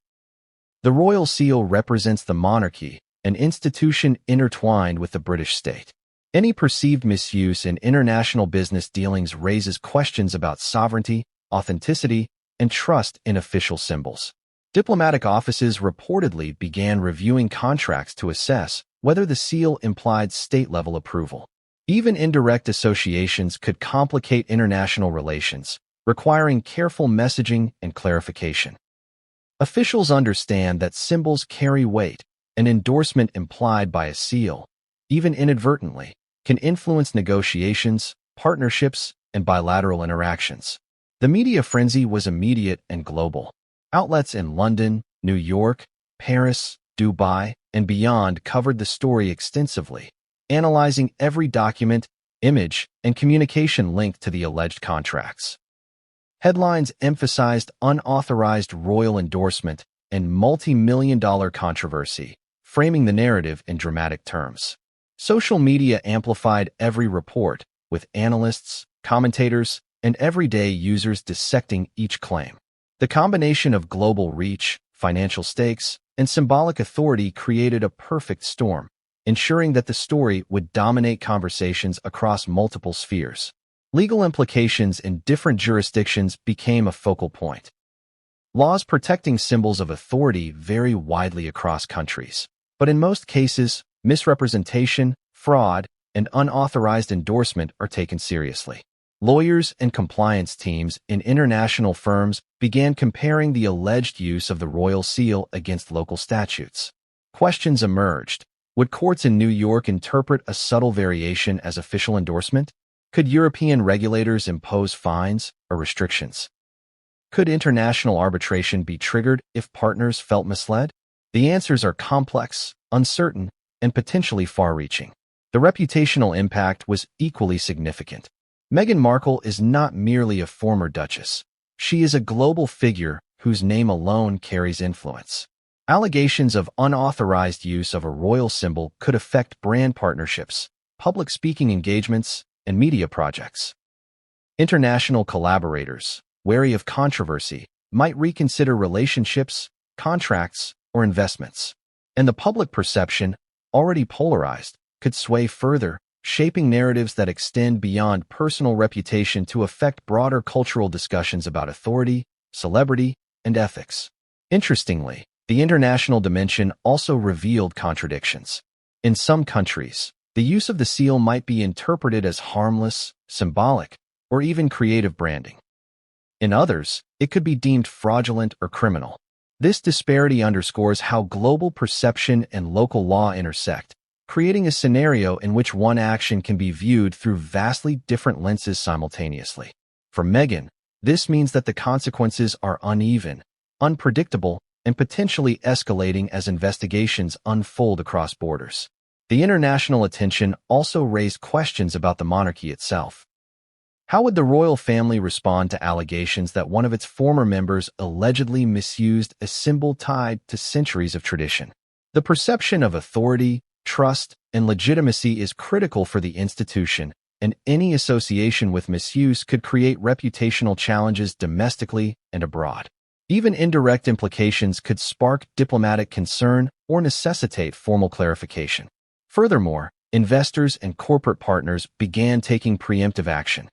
A: The royal seal represents the monarchy, an institution intertwined with the British state. Any perceived misuse in international business dealings raises questions about sovereignty, authenticity, and trust in official symbols. Diplomatic offices reportedly began reviewing contracts to assess whether the seal implied state-level approval. Even indirect associations could complicate international relations, requiring careful messaging and clarification. Officials understand that symbols carry weight. An endorsement implied by a seal, even inadvertently, can influence negotiations, partnerships, and bilateral interactions. The media frenzy was immediate and global. Outlets in London, New York, Paris, Dubai, and beyond covered the story extensively, analyzing every document, image, and communication linked to the alleged contracts. Headlines emphasized unauthorized royal endorsement and multi-million-dollar controversy, framing the narrative in dramatic terms. Social media amplified every report, with analysts, commentators, and everyday users dissecting each claim. The combination of global reach, financial stakes, and symbolic authority created a perfect storm, ensuring that the story would dominate conversations across multiple spheres. Legal implications in different jurisdictions became a focal point. Laws protecting symbols of authority vary widely across countries, but in most cases, misrepresentation, fraud, and unauthorized endorsement are taken seriously. Lawyers and compliance teams in international firms began comparing the alleged use of the royal seal against local statutes. Questions emerged. Would courts in New York interpret a subtle variation as official endorsement? Could European regulators impose fines or restrictions? Could international arbitration be triggered if partners felt misled? The answers are complex, uncertain, and potentially far-reaching. The reputational impact was equally significant. Meghan Markle is not merely a former duchess. She is a global figure whose name alone carries influence. Allegations of unauthorized use of a royal symbol could affect brand partnerships, public speaking engagements, and media projects. International collaborators, wary of controversy, might reconsider relationships, contracts, or investments. And the public perception, already polarized, could sway further, shaping narratives that extend beyond personal reputation to affect broader cultural discussions about authority, celebrity, and ethics. Interestingly, the international dimension also revealed contradictions. In some countries, the use of the seal might be interpreted as harmless, symbolic, or even creative branding. In others, it could be deemed fraudulent or criminal. This disparity underscores how global perception and local law intersect, creating a scenario in which one action can be viewed through vastly different lenses simultaneously. For Meghan, this means that the consequences are uneven, unpredictable, and potentially escalating as investigations unfold across borders. The international attention also raised questions about the monarchy itself. How would the royal family respond to allegations that one of its former members allegedly misused a symbol tied to centuries of tradition? The perception of authority, trust, and legitimacy is critical for the institution, and any association with misuse could create reputational challenges domestically and abroad. Even indirect implications could spark diplomatic concern or necessitate formal clarification. Furthermore, investors and corporate partners began taking preemptive action.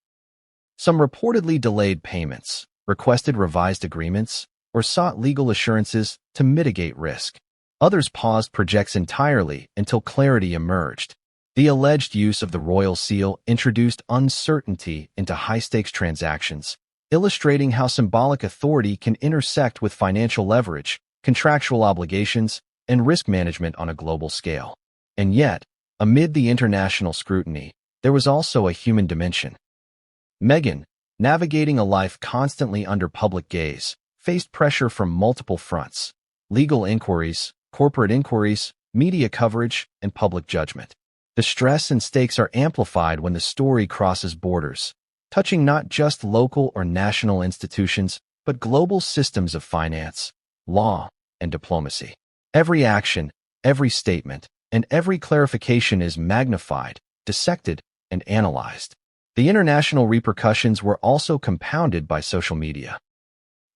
A: Some reportedly delayed payments, requested revised agreements, or sought legal assurances to mitigate risk. Others paused projects entirely until clarity emerged. The alleged use of the royal seal introduced uncertainty into high-stakes transactions, illustrating how symbolic authority can intersect with financial leverage, contractual obligations, and risk management on a global scale. And yet, amid the international scrutiny, there was also a human dimension. Meghan, navigating a life constantly under public gaze, faced pressure from multiple fronts: legal inquiries, corporate inquiries, media coverage, and public judgment. The stress and stakes are amplified when the story crosses borders, touching not just local or national institutions, but global systems of finance, law, and diplomacy. Every action, every statement, and every clarification is magnified, dissected, and analyzed. The international repercussions were also compounded by social media.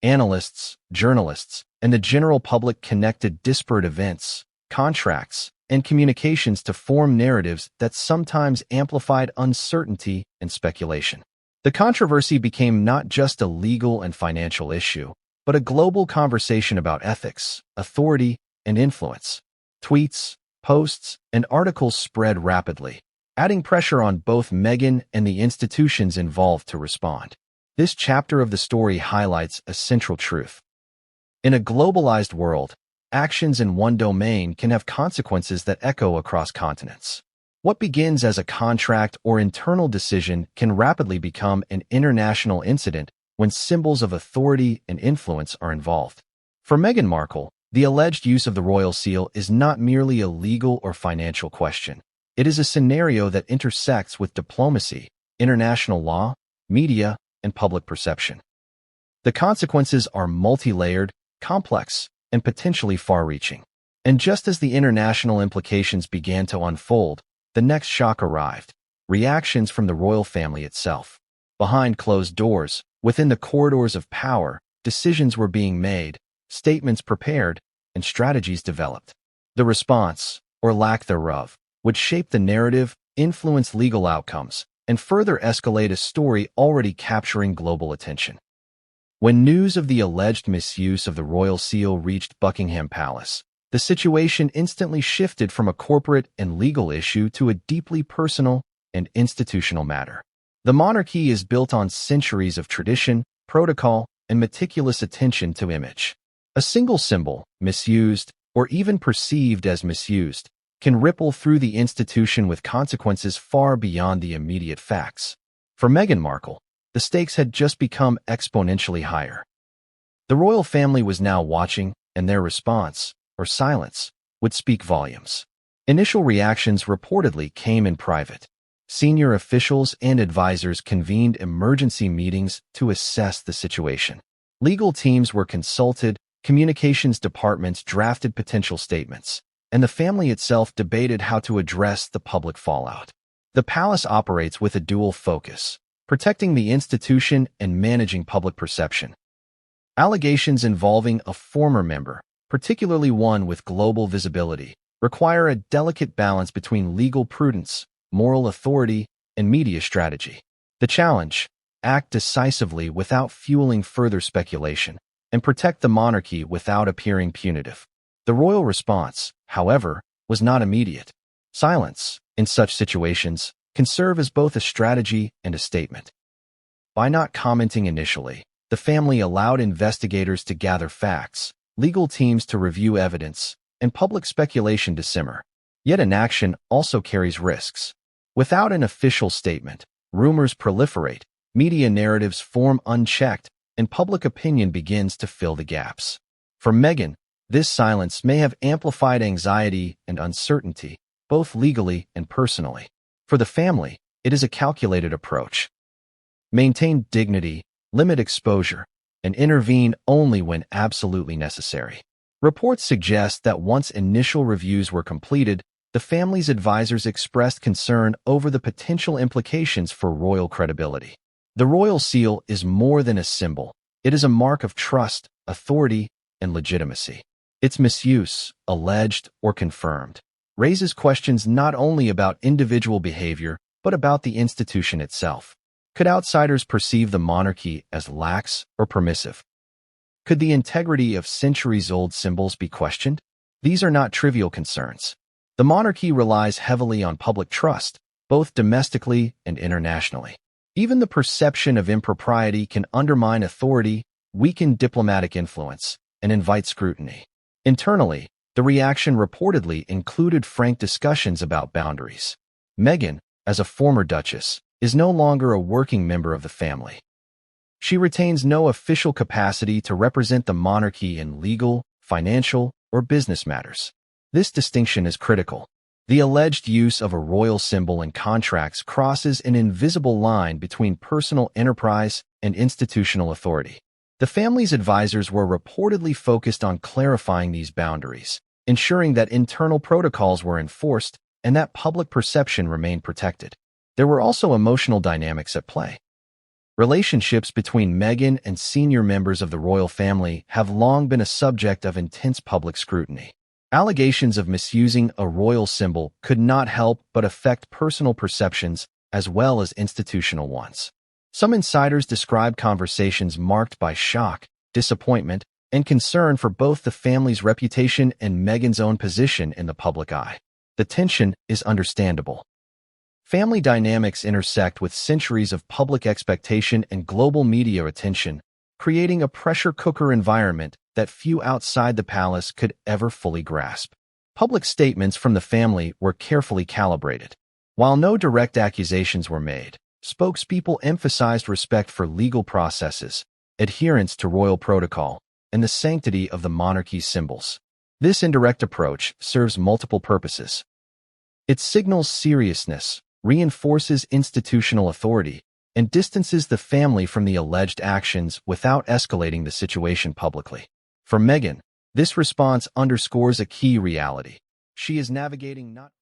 A: Analysts, journalists, and the general public connected disparate events, contracts, and communications to form narratives that sometimes amplified uncertainty and speculation. The controversy became not just a legal and financial issue, but a global conversation about ethics, authority, and influence. Tweets, posts, and articles spread rapidly, adding pressure on both Meghan and the institutions involved to respond. This chapter of the story highlights a central truth. In a globalized world, actions in one domain can have consequences that echo across continents. What begins as a contract or internal decision can rapidly become an international incident when symbols of authority and influence are involved. For Meghan Markle, the alleged use of the royal seal is not merely a legal or financial question. It is a scenario that intersects with diplomacy, international law, media, and public perception. The consequences are multi-layered, complex, and potentially far-reaching. And just as the international implications began to unfold, the next shock arrived: reactions from the royal family itself. Behind closed doors, within the corridors of power, decisions were being made, statements prepared, and strategies developed. The response, or lack thereof, would shape the narrative, influence legal outcomes, and further escalate a story already capturing global attention. When news of the alleged misuse of the royal seal reached Buckingham Palace, the situation instantly shifted from a corporate and legal issue to a deeply personal and institutional matter. The monarchy is built on centuries of tradition, protocol, and meticulous attention to image. A single symbol, misused, or even perceived as misused, can ripple through the institution with consequences far beyond the immediate facts. For Meghan Markle, the stakes had just become exponentially higher. The royal family was now watching, and their response, or silence, would speak volumes. Initial reactions reportedly came in private. Senior officials and advisors convened emergency meetings to assess the situation. Legal teams were consulted, communications departments drafted potential statements, and the family itself debated how to address the public fallout. The palace operates with a dual focus: protecting the institution and managing public perception. Allegations involving a former member, particularly one with global visibility, require a delicate balance between legal prudence, moral authority, and media strategy. The challenge: act decisively without fueling further speculation, and protect the monarchy without appearing punitive. The royal response, however, was not immediate. Silence, in such situations, can serve as both a strategy and a statement. By not commenting initially, the family allowed investigators to gather facts, legal teams to review evidence, and public speculation to simmer. Yet inaction also carries risks. Without an official statement, rumors proliferate, media narratives form unchecked, and public opinion begins to fill the gaps. For Meghan, this silence may have amplified anxiety and uncertainty, both legally and personally. For the family, it is a calculated approach. Maintain dignity, limit exposure, and intervene only when absolutely necessary. Reports suggest that once initial reviews were completed, the family's advisors expressed concern over the potential implications for royal credibility. The royal seal is more than a symbol. It is a mark of trust, authority, and legitimacy. Its misuse, alleged or confirmed, raises questions not only about individual behavior, but about the institution itself. Could outsiders perceive the monarchy as lax or permissive? Could the integrity of centuries-old symbols be questioned? These are not trivial concerns. The monarchy relies heavily on public trust, both domestically and internationally. Even the perception of impropriety can undermine authority, weaken diplomatic influence, and invite scrutiny. Internally, the reaction reportedly included frank discussions about boundaries. Meghan, as a former duchess, is no longer a working member of the family. She retains no official capacity to represent the monarchy in legal, financial, or business matters. This distinction is critical. The alleged use of a royal symbol in contracts crosses an invisible line between personal enterprise and institutional authority. The family's advisors were reportedly focused on clarifying these boundaries, ensuring that internal protocols were enforced and that public perception remained protected. There were also emotional dynamics at play. Relationships between Meghan and senior members of the royal family have long been a subject of intense public scrutiny. Allegations of misusing a royal symbol could not help but affect personal perceptions as well as institutional ones. Some insiders describe conversations marked by shock, disappointment, and concern for both the family's reputation and Meghan's own position in the public eye. The tension is understandable. Family dynamics intersect with centuries of public expectation and global media attention, creating a pressure cooker environment that few outside the palace could ever fully grasp. Public statements from the family were carefully calibrated. While no direct accusations were made, spokespeople emphasized respect for legal processes, adherence to royal protocol, and the sanctity of the monarchy's symbols. This indirect approach serves multiple purposes. It signals seriousness, reinforces institutional authority, and distances the family from the alleged actions without escalating the situation publicly. For Meghan, this response underscores a key reality. She is navigating not